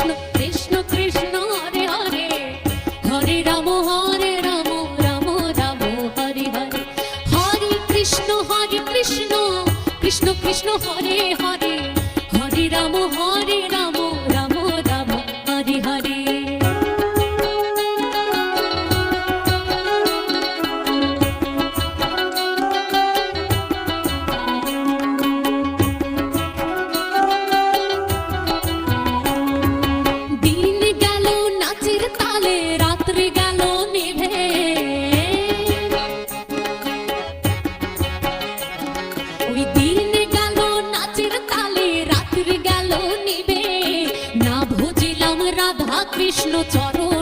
Krishna Krishna Krishna Hare Hare, Hare Ram Ram Ram Hare Hare, Hare Krishna Krishna Krishna Hare Hare, Hare Ram Ram Ram Hare Hare. Krishna Charan